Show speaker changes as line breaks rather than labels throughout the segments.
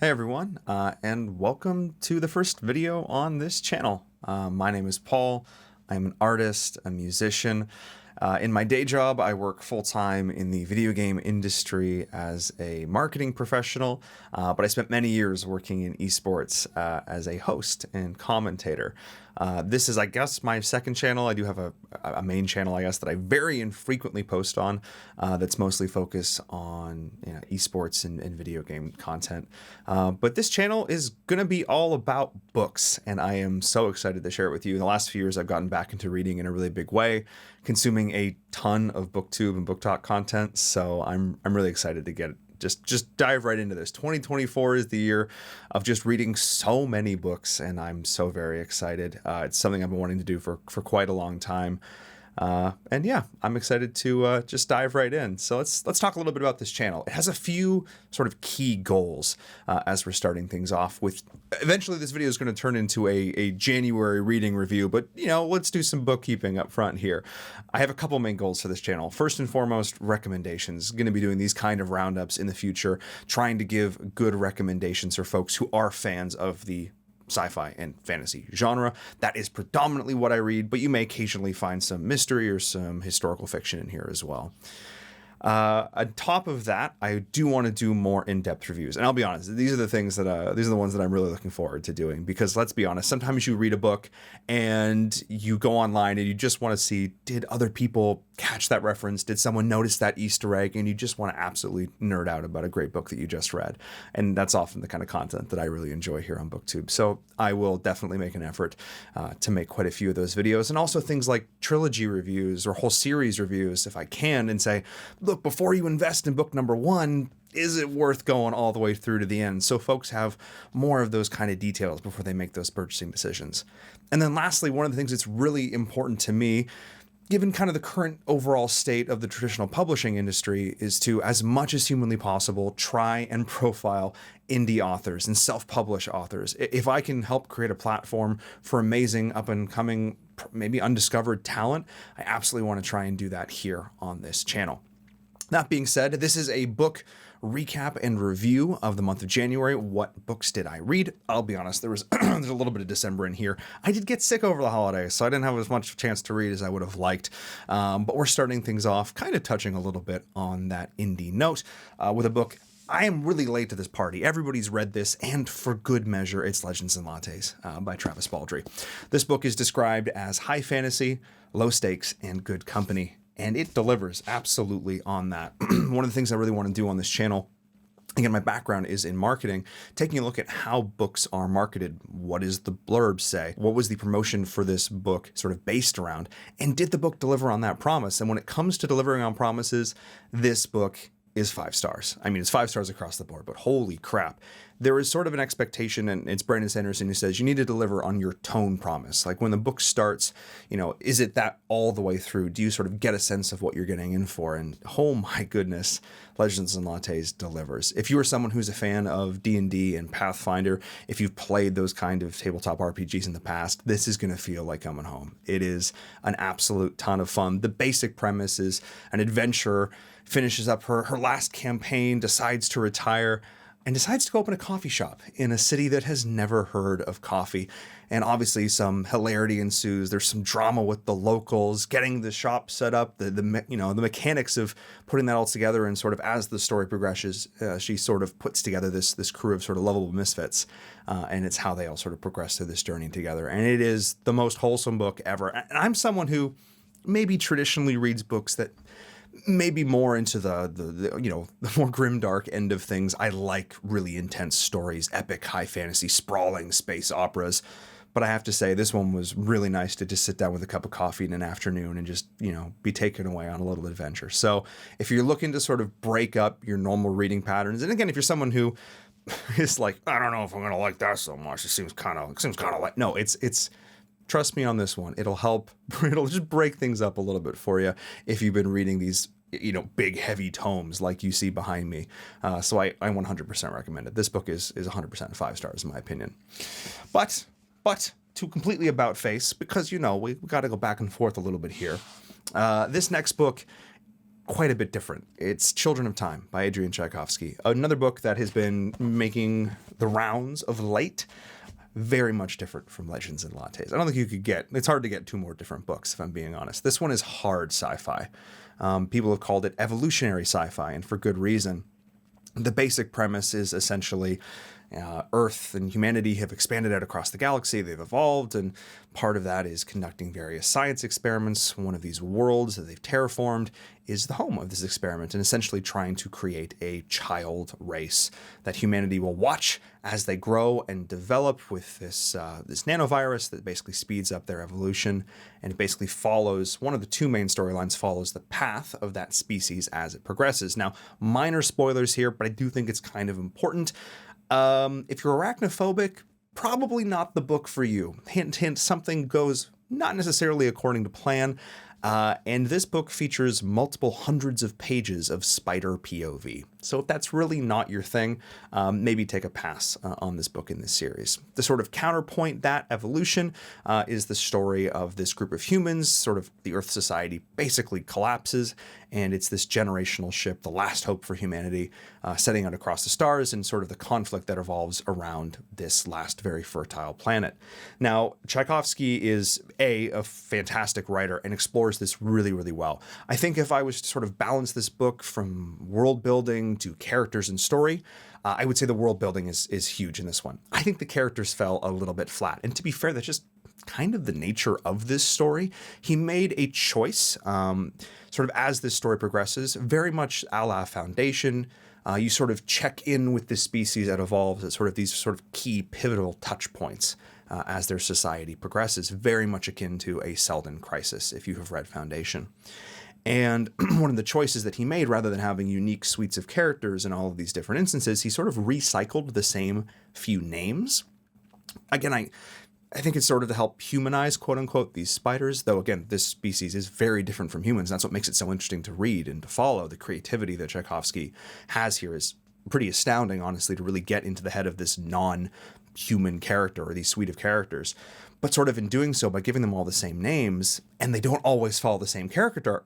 Hey everyone, and welcome to the first video on this channel. My name is Paul. I'm an artist, a musician. In my day job, I work full-time in the video game industry as a marketing professional, but I spent many years working in esports as a host and commentator. This is, I guess, my second channel. I do have a main channel, I guess, that I very infrequently post on that's mostly focused on esports and video game content. But this channel is going to be all about books, and I am so excited to share it with you. In the last few years, I've gotten back into reading in a really big way, consuming a ton of BookTube and BookTalk content, so I'm really excited to get just dive right into this. 2024 is the year of just reading so many books, and I'm so very excited. It's something I've been wanting to do for quite a long time. And yeah, I'm excited to just dive right in. So let's talk a little bit about this channel. It has a few sort of key goals as we're starting things off with. Eventually, this video is going to turn into a January reading review, but let's do some bookkeeping up front here. I have a couple main goals for this channel. First and foremost, recommendations. Going to be doing these kind of roundups in the future, trying to give good recommendations for folks who are fans of the sci-fi and fantasy genre. That is predominantly what I read, but you may occasionally find some mystery or some historical fiction in here as well. On top of that, I do want to do more in-depth reviews. And I'll be honest, these are the things that, these are the ones that I'm really looking forward to doing, because let's be honest, sometimes you read a book and you go online and you just want to see, did other people catch that reference? Did someone notice that Easter egg? And you just want to absolutely nerd out about a great book that you just read. And that's often the kind of content that I really enjoy here on BookTube. So I will definitely make an effort to make quite a few of those videos, and also things like trilogy reviews or whole series reviews if I can, and say, look, before you invest in book number one, is it worth going all the way through to the end? So folks have more of those kind of details before they make those purchasing decisions. And then lastly, one of the things that's really important to me, given kind of the current overall state of the traditional publishing industry, is to, as much as humanly possible, try and profile indie authors and self-published authors. If I can help create a platform for amazing up-and-coming, maybe undiscovered talent, I absolutely want to try and do that here on this channel. That being said, this is a book recap and review of the month of January. What books did I read? I'll be honest, there's a little bit of December in here. I did get sick over the holidays, so I didn't have as much chance to read as I would have liked. But we're starting things off kind of touching a little bit on that indie note with a book. I am really late to this party. Everybody's read this, and for good measure, it's Legends and Lattes by Travis Baldree. This book is described as high fantasy, low stakes, and good company. And it delivers absolutely on that. One of the things I really want to do on this channel, again, my background is in marketing, taking a look at how books are marketed. What does the blurb say? What was the promotion for this book sort of based around? And did the book deliver on that promise? And when it comes to delivering on promises, this book is 5 stars. I mean, it's 5 stars across the board, but holy crap. There is sort of an expectation, and it's Brandon Sanderson who says you need to deliver on your tone promise. Like when the book starts, is it that all the way through? Do you sort of get a sense of what you're getting in for? And oh my goodness, Legends and Lattes delivers. If you are someone who's a fan of D&D and Pathfinder, if you've played those kind of tabletop RPGs in the past, this is going to feel like coming home. It is an absolute ton of fun. The basic premise is an adventurer finishes up her last campaign, decides to retire, and decides to go open a coffee shop in a city that has never heard of coffee. And obviously some hilarity ensues. There's some drama with the locals, getting the shop set up, the mechanics of putting that all together. And sort of as the story progresses, she sort of puts together this crew of sort of lovable misfits. And it's how they all sort of progress through this journey together. And it is the most wholesome book ever. And I'm someone who maybe traditionally reads books that maybe more into the more grimdark end of things. I like really intense stories, epic high fantasy, sprawling space operas. But I have to say, this one was really nice to just sit down with a cup of coffee in an afternoon and just, be taken away on a little adventure. So if you're looking to sort of break up your normal reading patterns, and again, if you're someone who is like, I don't know if I'm going to like that so much, it seems kind of like, no, it's trust me on this one. It'll help. It'll just break things up a little bit for you if you've been reading these, big, heavy tomes like you see behind me. So I 100% recommend it. This book is 100% 5 stars in my opinion. But to completely about face, because, we got to go back and forth a little bit here. This next book quite a bit different. It's Children of Time by Adrian Tchaikovsky, another book that has been making the rounds of late. Very much different from Legends and Lattes. I don't think you could it's hard to get two more different books, if I'm being honest. This one is hard sci-fi. People have called it evolutionary sci-fi, and for good reason. The basic premise is essentially Earth and humanity have expanded out across the galaxy. They've evolved, and part of that is conducting various science experiments. One of these worlds that they've terraformed is the home of this experiment, and essentially trying to create a child race that humanity will watch as they grow and develop with this nanovirus that basically speeds up their evolution, and it basically follows, one of the two main storylines follows the path of that species as it progresses. Now, minor spoilers here, but I do think it's kind of important. If you're arachnophobic, probably not the book for you. Hint, hint, something goes not necessarily according to plan. And this book features multiple hundreds of pages of spider POV. So if that's really not your thing, maybe take a pass on this book in this series. The sort of counterpoint that evolution is the story of this group of humans, sort of the Earth society basically collapses, and it's this generational ship, the last hope for humanity, setting out across the stars, and sort of the conflict that evolves around this last very fertile planet. Now, Tchaikovsky is a fantastic writer and explores this really, really well. I think if I was to sort of balance this book from world building to characters and story, I would say the world building is huge in this one. I think the characters fell a little bit flat. And to be fair, that's just kind of the nature of this story. He made a choice, sort of as this story progresses, very much a la Foundation. You sort of check in with the species that evolves at sort of these sort of key pivotal touch points as their society progresses, very much akin to a Selden crisis, if you have read Foundation. And one of the choices that he made, rather than having unique suites of characters in all of these different instances, he sort of recycled the same few names. Again, I think it's sort of to help humanize, quote unquote, these spiders, though, again, this species is very different from humans. That's what makes it so interesting to read and to follow. The creativity that Tchaikovsky has here is pretty astounding, honestly, to really get into the head of this non-human character or these suite of characters. But sort of in doing so, by giving them all the same names, and they don't always follow the same character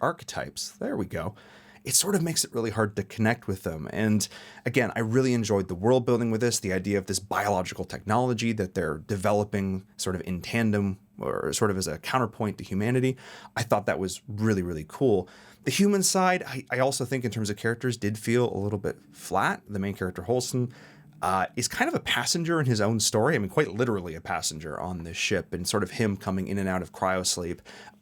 archetypes, there we go, it sort of makes it really hard to connect with them. And again, I really enjoyed the world building with this, the idea of this biological technology that they're developing sort of in tandem or sort of as a counterpoint to humanity. I thought that was really, really cool. The human side, I also think in terms of characters, did feel a little bit flat. The main character, Holston, is kind of a passenger in his own story. I mean, quite literally a passenger on this ship, and sort of him coming in and out of cryosleep,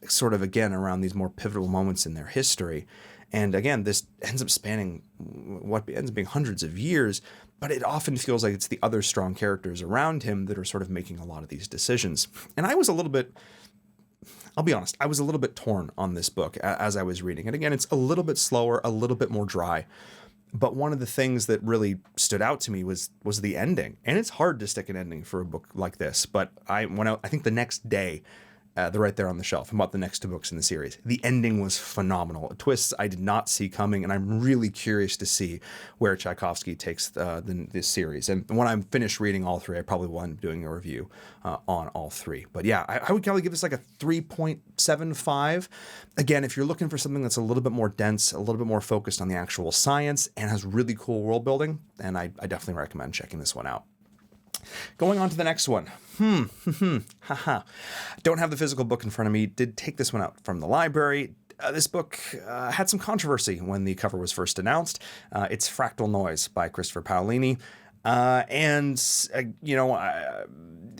sort of again around these more pivotal moments in their history. And again, this ends up spanning what ends up being hundreds of years, but it often feels like it's the other strong characters around him that are sort of making a lot of these decisions. And I was a little bit, I'll be honest, I was a little bit torn on this book as I was reading it. Again, it's a little bit slower, a little bit more dry. But one of the things that really stood out to me was the ending. And it's hard to stick an ending for a book like this. But I think the next day, they're right there on the shelf. I'm about the next two books in the series. The ending was phenomenal. Twists I did not see coming, and I'm really curious to see where Tchaikovsky takes this series. And when I'm finished reading all three, I probably will end up doing a review on all three. But yeah, I would probably give this like a 3.75. Again, if you're looking for something that's a little bit more dense, a little bit more focused on the actual science, and has really cool world building, then I definitely recommend checking this one out. Going on to the next one. Haha. Don't have the physical book in front of me. Did take this one out from the library. This book had some controversy when the cover was first announced. It's Fractal Noise by Christopher Paolini. I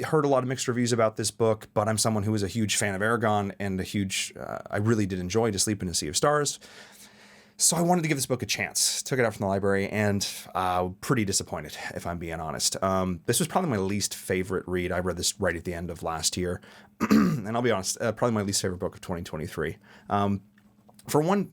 heard a lot of mixed reviews about this book, but I'm someone who is a huge fan of Aragon and I really did enjoy To Sleep in a Sea of Stars. So I wanted to give this book a chance. Took it out from the library and pretty disappointed, if I'm being honest. This was probably my least favorite read. I read this right at the end of last year. And I'll be honest, probably my least favorite book of 2023. For one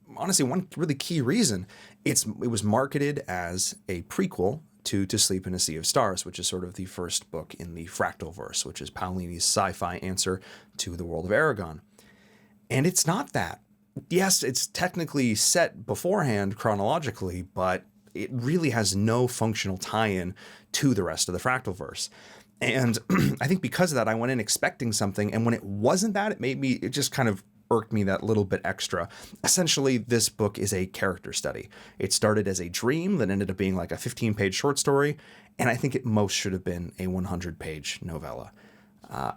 really key reason, it was marketed as a prequel to Sleep in a Sea of Stars, which is sort of the first book in the Fractalverse, which is Paolini's sci-fi answer to the world of Aragon. And it's not that. Yes, it's technically set beforehand chronologically, but it really has no functional tie-in to the rest of the Fractalverse. And I think because of that, I went in expecting something, and when it wasn't that, it just kind of irked me that little bit extra. Essentially, this book is a character study. It started as a dream that ended up being like a 15-page short story, and I think it most should have been a 100-page novella.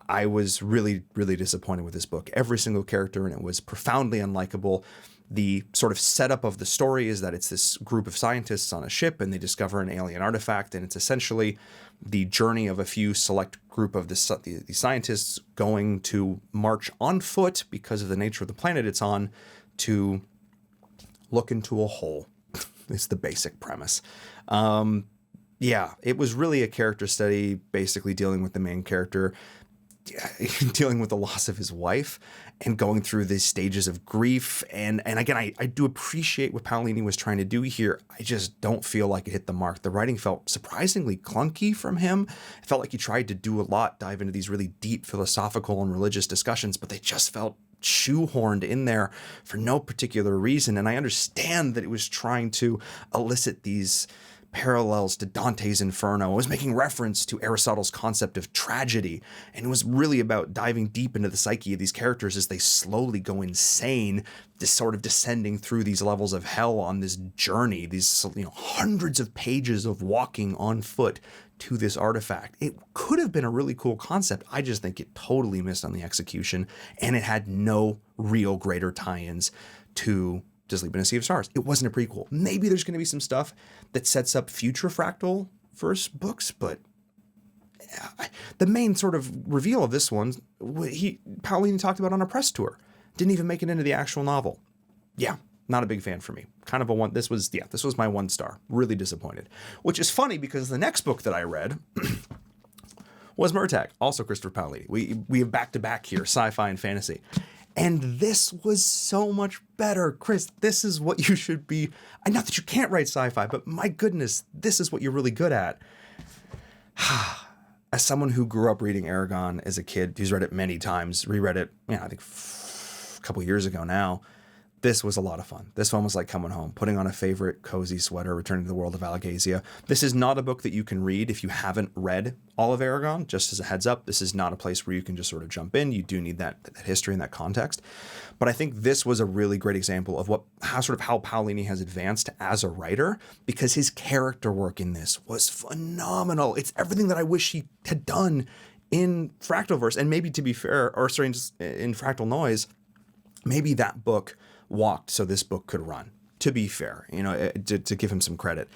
I was really, really disappointed with this book. Every single character in it was profoundly unlikable. The sort of setup of the story is that it's this group of scientists on a ship and they discover an alien artifact, and it's essentially the journey of a few select group of the scientists going to march on foot because of the nature of the planet it's on to look into a hole. It's the basic premise. Yeah, it was really a character study, basically dealing with the main character dealing with the loss of his wife and going through these stages of grief. And again, I do appreciate what Paolini was trying to do here. I just don't feel like it hit the mark. The writing felt surprisingly clunky from him. It felt like he tried to do a lot, dive into these really deep philosophical and religious discussions, but they just felt shoehorned in there for no particular reason. And I understand that it was trying to elicit these parallels to Dante's Inferno. It was making reference to Aristotle's concept of tragedy, and it was really about diving deep into the psyche of these characters as they slowly go insane, just sort of descending through these levels of hell on this journey, these hundreds of pages of walking on foot to this artifact. It could have been a really cool concept. I just think it totally missed on the execution, and it had no real greater tie-ins to To Sleep in a Sea of Stars. It wasn't a prequel. Maybe there's going to be some stuff that sets up future Fractal verse books, but the main sort of reveal of this one, Paolini talked about on a press tour. Didn't even make it into the actual novel. Yeah, not a big fan for me. Kind of a one. This was my 1 star. Really disappointed. Which is funny because the next book that I read was Murtagh, also Christopher Paolini. We have back-to-back here, sci-fi and fantasy. And this was so much better. Chris, this is what you should be. Not that you can't write sci-fi, but my goodness, this is what you're really good at. As someone who grew up reading Aragon as a kid, who's read it many times, reread it, I think a couple years ago now, this was a lot of fun. This one was like coming home, putting on a favorite cozy sweater, returning to the world of Alagasia. This is not a book that you can read if you haven't read all of Aragon. Just as a heads up, this is not a place where you can just sort of jump in. You do need that history and that context. But I think this was a really great example of how Paolini has advanced as a writer, because his character work in this was phenomenal. It's everything that I wish he had done in Fractalverse. And maybe, to be fair, in Fractal Noise, maybe that book walked so this book could run, to be fair, to give him some credit.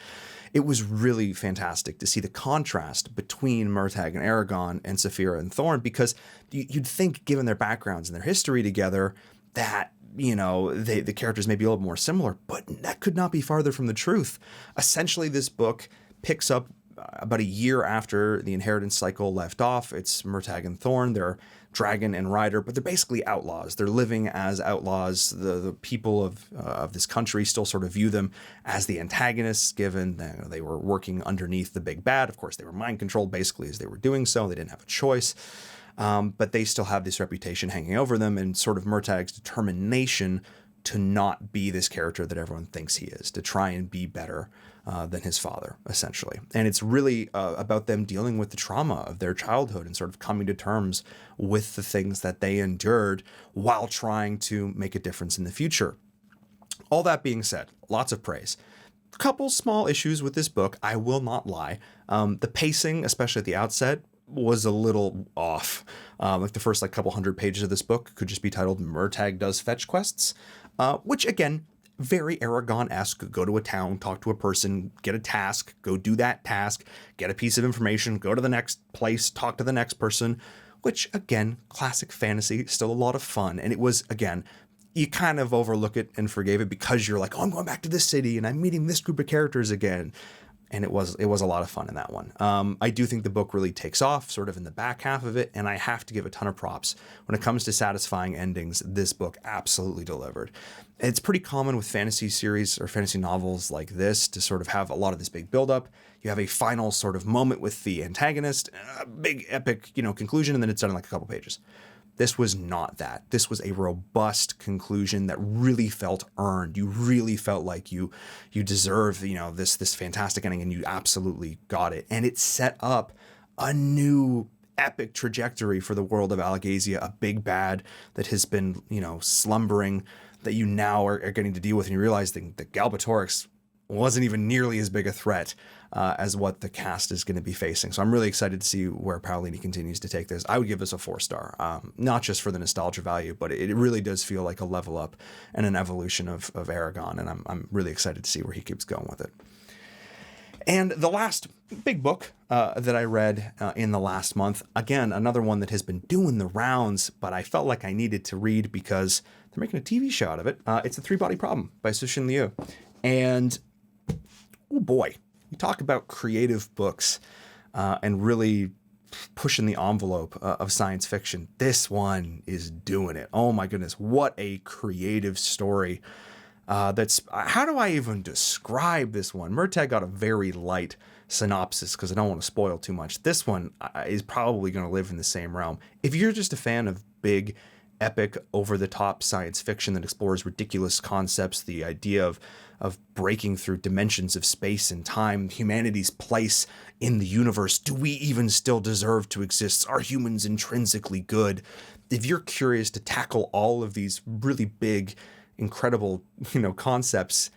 It was really fantastic to see the contrast between Murtagh and Aragon and Saphira and Thorn, because you'd think, given their backgrounds and their history together, that the characters may be a little more similar, but that could not be farther from the truth. Essentially, this book picks up about a year after the inheritance cycle left off. It's Murtagh and Thorn. They're dragon and rider, but they're basically outlaws. They're living as outlaws. The people of this country still sort of view them as the antagonists, given that they were working underneath the big bad. Of course, they were mind controlled basically as they were doing so. They didn't have a choice. But they still have this reputation hanging over them, and sort of Murtagh's determination to not be this character that everyone thinks he is, to try and be better than his father, essentially. And it's really about them dealing with the trauma of their childhood and sort of coming to terms with the things that they endured while trying to make a difference in the future. All that being said, lots of praise. A couple small issues with this book, I will not lie. The pacing, especially at the outset, was a little off. Like the first couple hundred pages of this book could just be titled Murtagh Does Fetch Quests, which again, very Aragon-esque. Go to a town, talk to a person, get a task, go do that task, get a piece of information, go to the next place, talk to the next person, which again, classic fantasy, still a lot of fun. And it was, again, you kind of overlook it and forgave it because you're like, oh, I'm going back to this city and I'm meeting this group of characters again. And it was a lot of fun in that one. I do think the book really takes off sort of in the back half of it, and I have to give a ton of props. When it comes to satisfying endings, this book absolutely delivered. It's pretty common with fantasy series or fantasy novels like this to sort of have a lot of this big buildup. You have a final sort of moment with the antagonist, a big epic, conclusion, and then it's done in like a couple pages. This was not that. This was a robust conclusion that really felt earned. You really felt like you deserve, this fantastic ending, and you absolutely got it. And it set up a new epic trajectory for the world of Alagasia, a big bad that has been, slumbering, that you now are getting to deal with, and you realize that Galbatorix wasn't even nearly as big a threat as what the cast is going to be facing. So I'm really excited to see where Paolini continues to take this. I would give this a 4-star, not just for the nostalgia value, but it really does feel like a level up and an evolution of Aragon, and I'm really excited to see where he keeps going with it. And the last big book that I read in the last month, again, another one that has been doing the rounds, but I felt like I needed to read because they're making a TV show out of it. It's The Three-Body Problem by Cixin Liu. And oh boy, you talk about creative books and really pushing the envelope of science fiction. This one is doing it. Oh my goodness, what a creative story. How do I even describe this one? Murtagh got a very light synopsis because I don't want to spoil too much. This one is probably going to live in the same realm. If you're just a fan of big, epic, over-the-top science fiction that explores ridiculous concepts, the idea of breaking through dimensions of space and time, humanity's place in the universe, do we even still deserve to exist? Are humans intrinsically good? If you're curious to tackle all of these really big, incredible, concepts,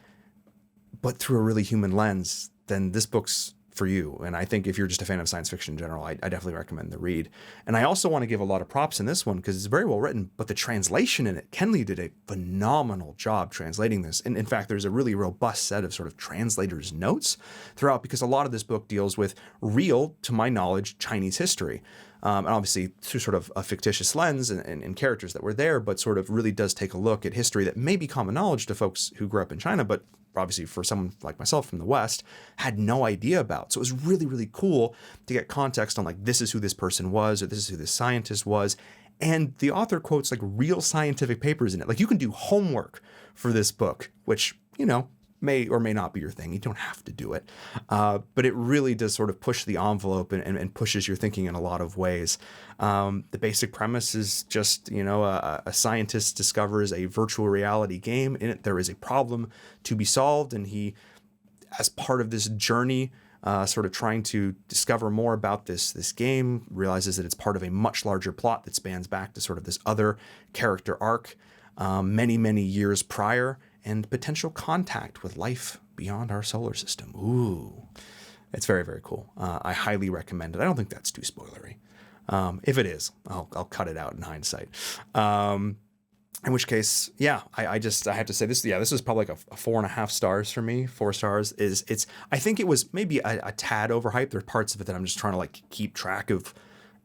but through a really human lens, then this book's for you. And I think if you're just a fan of science fiction in general, I definitely recommend the read. And I also want to give a lot of props in this one because it's very well written, but the translation in it, Kenley did a phenomenal job translating this. And in fact, there's a really robust set of sort of translator's notes throughout because a lot of this book deals with real, to my knowledge, Chinese history. And obviously through sort of a fictitious lens and characters that were there, but sort of really does take a look at history that may be common knowledge to folks who grew up in China, but obviously for someone like myself from the West, had no idea about. So it was really, really cool to get context on like, this is who this person was, or this is who this scientist was. And the author quotes like real scientific papers in it. Like you can do homework for this book, which, may or may not be your thing. You don't have to do it. But it really does sort of push the envelope and pushes your thinking in a lot of ways. The basic premise is just, a scientist discovers a virtual reality game. In it, there is a problem to be solved. And he, as part of this journey, sort of trying to discover more about this game, realizes that it's part of a much larger plot that spans back to sort of this other character arc many, many years prior, and potential contact with life beyond our solar system. Ooh, it's very, very cool. I highly recommend it. I don't think that's too spoilery. If it is, I'll cut it out in hindsight. In which case, yeah, I have to say this. Yeah, this is probably like a 4.5 stars for me. 4 stars it's. I think it was maybe a tad overhyped. There are parts of it that I'm just trying to like keep track of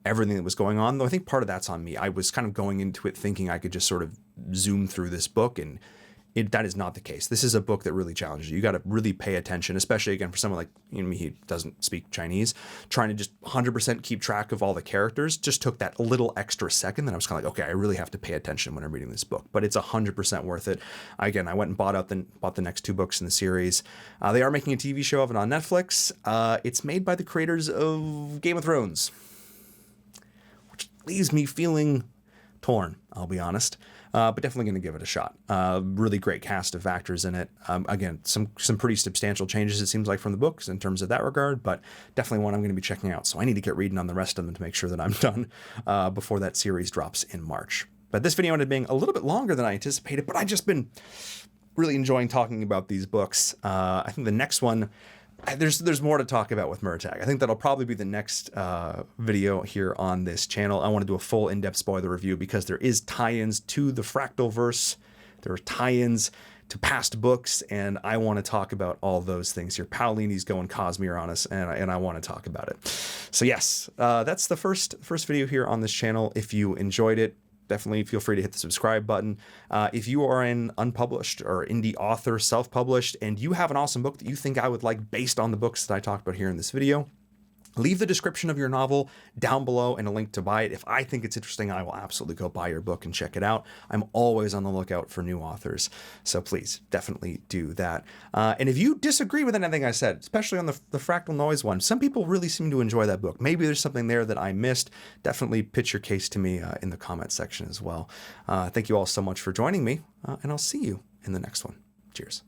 everything that was going on. Though I think part of that's on me. I was kind of going into it thinking I could just sort of zoom through this book, and that is not the case. This is a book that really challenges you. You got to really pay attention, especially again for someone like me who doesn't speak Chinese. Trying to just 100% keep track of all the characters just took that little extra second. That I was kind of like, okay, I really have to pay attention when I'm reading this book. But it's 100% worth it. Again, I went and bought the next 2 books in the series. They are making a TV show of it on Netflix. It's made by the creators of Game of Thrones, which leaves me feeling torn, I'll be honest. But definitely going to give it a shot. Really great cast of actors in it. Again, some pretty substantial changes, it seems like, from the books in terms of that regard, but definitely one I'm going to be checking out. So I need to get reading on the rest of them to make sure that I'm done before that series drops in March. But this video ended up being a little bit longer than I anticipated, but I've just been really enjoying talking about these books. I think the next one, there's more to talk about with Murtagh. I think that'll probably be the next video here on this channel. I want to do a full in-depth spoiler review because there is tie-ins to the Fractalverse. There are tie-ins to past books, and I want to talk about all those things here. Paolini's going Cosmere on us, and I want to talk about it. So yes, that's the first video here on this channel. If you enjoyed it, definitely feel free to hit the subscribe button. If you are an unpublished or indie author, self-published, and you have an awesome book that you think I would like based on the books that I talked about here in this video, leave the description of your novel down below and a link to buy it. If I think it's interesting, I will absolutely go buy your book and check it out. I'm always on the lookout for new authors, so please definitely do that. And if you disagree with anything I said, especially on the Fractal Noise one, some people really seem to enjoy that book. Maybe there's something there that I missed. Definitely pitch your case to me in the comment section as well. Thank you all so much for joining me, and I'll see you in the next one. Cheers.